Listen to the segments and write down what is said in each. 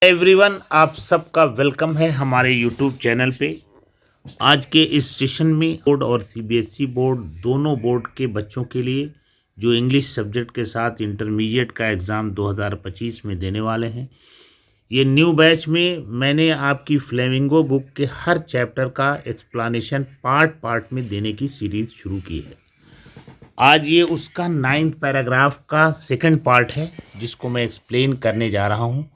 Everyone, आप सबका welcome है हमारे यूट्यूब चैनल पे। आज के इस सेशन में बोर्ड और सीबीएसई बोर्ड दोनों बोर्ड के बच्चों के लिए जो इंग्लिश सब्जेक्ट के साथ इंटरमीडिएट का एग्ज़ाम 2025 में देने वाले हैं, ये न्यू बैच में मैंने आपकी फ्लेमिंगो बुक के हर चैप्टर का एक्सप्लेनेशन पार्ट पार्ट में देने की सीरीज़ शुरू की है। आज ये उसका 9th पैराग्राफ का सेकंड पार्ट है जिसको मैं एक्सप्लेन करने जा रहा हूँ।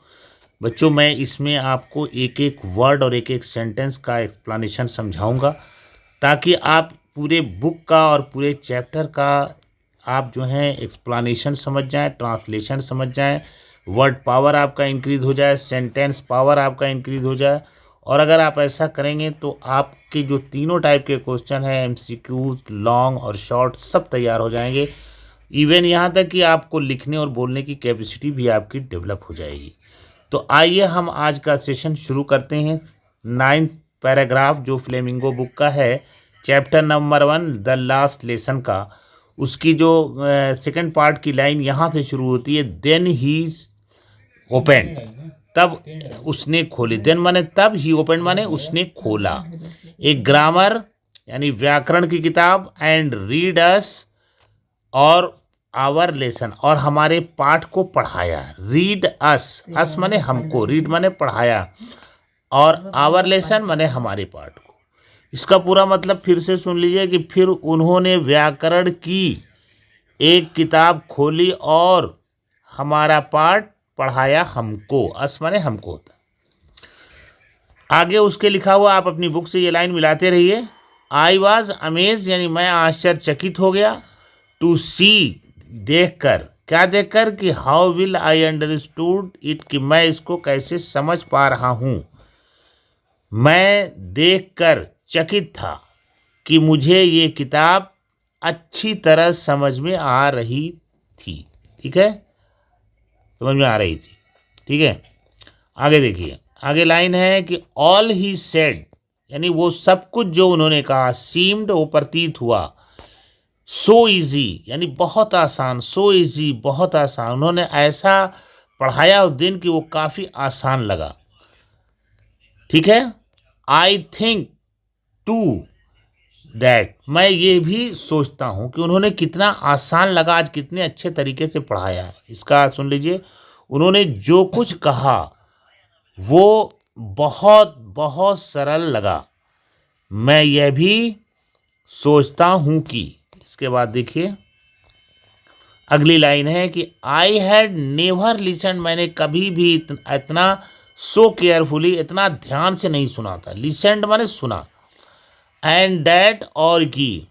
बच्चों, मैं इसमें आपको एक एक वर्ड और एक एक सेंटेंस का एक्सप्लेनेशन समझाऊंगा ताकि आप पूरे बुक का और पूरे चैप्टर का आप जो है एक्सप्लेनेशन समझ जाएं, ट्रांसलेशन समझ जाएं, वर्ड पावर आपका इंक्रीज़ हो जाए, सेंटेंस पावर आपका इंक्रीज़ हो जाए। और अगर आप ऐसा करेंगे तो आपके जो तीनों टाइप के क्वेश्चन हैं, एमसीक्यूज, लॉन्ग और शॉर्ट, सब तैयार हो जाएंगे। इवन यहाँ तक कि आपको लिखने और बोलने की कैपेसिटी भी आपकी डेवलप हो जाएगी। तो आइए हम आज का सेशन शुरू करते हैं। 9th पैराग्राफ जो फ्लेमिंगो बुक का है, chapter number 1 the last lesson का, उसकी जो सेकंड पार्ट की लाइन यहाँ से शुरू होती है, देन ही ओपन, तब उसने खोली। देन माने तब, ही ओपन माने उसने खोला। एक ग्रामर यानी व्याकरण की किताब, एंड रीड अस और आवर लेसन, और हमारे पाठ को पढ़ाया। रीड अस माने हमको, रीड माने पढ़ाया, और आवर लेसन माने हमारे पाठ को। इसका पूरा मतलब फिर से सुन लीजिए कि फिर उन्होंने व्याकरण की एक किताब खोली और हमारा पाठ पढ़ाया हमको। अस माने हमको होता। आगे उसके लिखा हुआ, आप अपनी बुक से ये लाइन मिलाते रहिए। आई वॉज अमेज यानी मैं आश्चर्यचकित हो गया। टू सी देखकर, क्या देखकर कि how will I understood it, कि मैं इसको कैसे समझ पा रहा हूँ। मैं देखकर चकित था कि मुझे ये किताब अच्छी तरह समझ में आ रही थी। ठीक है, समझ में आ रही थी। ठीक है, आगे देखिए, आगे लाइन है कि ऑल ही सेड यानी वो सब कुछ जो उन्होंने कहा, सीम्ड वो प्रतीत हुआ, सो इजी यानी बहुत आसान, सो इजी बहुत आसान, उन्होंने ऐसा पढ़ाया उस दिन कि वो काफ़ी आसान लगा। ठीक है, आई थिंक टू डैट, मैं ये भी सोचता हूँ कि उन्होंने कितना आसान लगा, आज कितने अच्छे तरीके से पढ़ाया है। इसका सुन लीजिए, उन्होंने जो कुछ कहा वो बहुत बहुत सरल लगा, मैं यह भी सोचता हूँ कि। इसके बाद देखिए अगली लाइन है कि आई हैड नेवर लिसन, मैंने कभी भी इतना सो केयरफुली, इतना ध्यान से नहीं सुना था। लिसनड माने सुना। एंड डैट और की,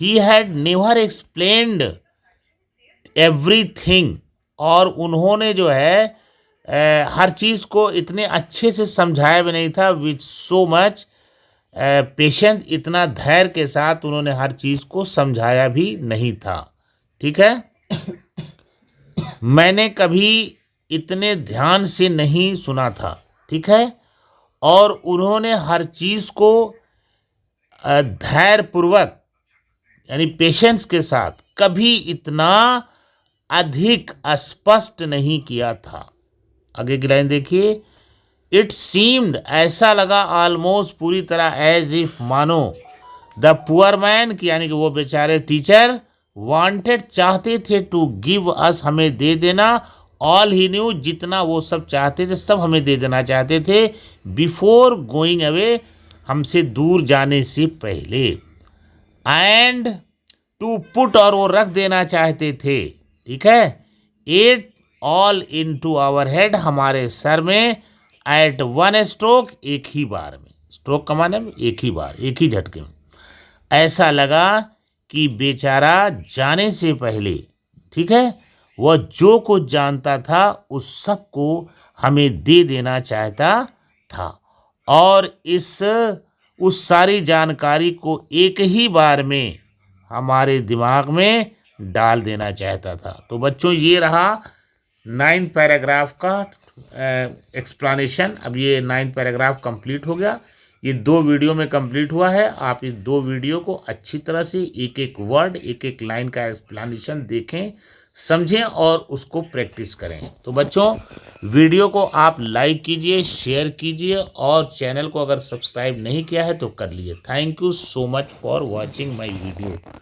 he had never explained everything, और उन्होंने जो है हर चीज़ को इतने अच्छे से समझाया भी नहीं था। विथ सो मच पेशेंस, इतना धैर्य के साथ उन्होंने हर चीज़ को समझाया भी नहीं था। ठीक है, मैंने कभी इतने ध्यान से नहीं सुना था। ठीक है, और उन्होंने हर चीज़ को धैर्यपूर्वक यानी पेशेंस के साथ कभी इतना अधिक स्पष्ट नहीं किया था। आगे की लाइन देखिए, इट सीम्ड ऐसा लगा, ऑलमोस्ट पूरी तरह, एज इफ मानो, द पुअर मैन की यानी कि वो बेचारे टीचर, वांटेड चाहते थे, टू गिव अस हमें दे देना, ऑल ही न्यू जितना वो सब चाहते थे सब हमें दे देना चाहते थे, बिफोर गोइंग अवे हमसे दूर जाने से पहले, एंड टू पुट और वो रख देना चाहते थे। ठीक है, it all into our head हमारे सर में, एट वन स्ट्रोक एक ही बार में, स्ट्रोक का माने एक ही बार, एक ही झटके में। ऐसा लगा कि बेचारा जाने से पहले, ठीक है, वह जो कुछ जानता था उस सब को हमें दे देना चाहता था, और उस सारी जानकारी को एक ही बार में हमारे दिमाग में डाल देना चाहता था। तो बच्चों, ये रहा 9th पैराग्राफ का एक्सप्लेनेशन। अब ये 9th पैराग्राफ कंप्लीट हो गया। ये 2 वीडियो में कंप्लीट हुआ है। आप इस 2 वीडियो को अच्छी तरह से एक एक वर्ड, एक एक लाइन का एक्सप्लेनेशन देखें, समझें और उसको प्रैक्टिस करें। तो बच्चों, वीडियो को आप लाइक कीजिए, शेयर कीजिए और चैनल को अगर सब्सक्राइब नहीं किया है तो कर लीजिए। Thank you so much for watching my video.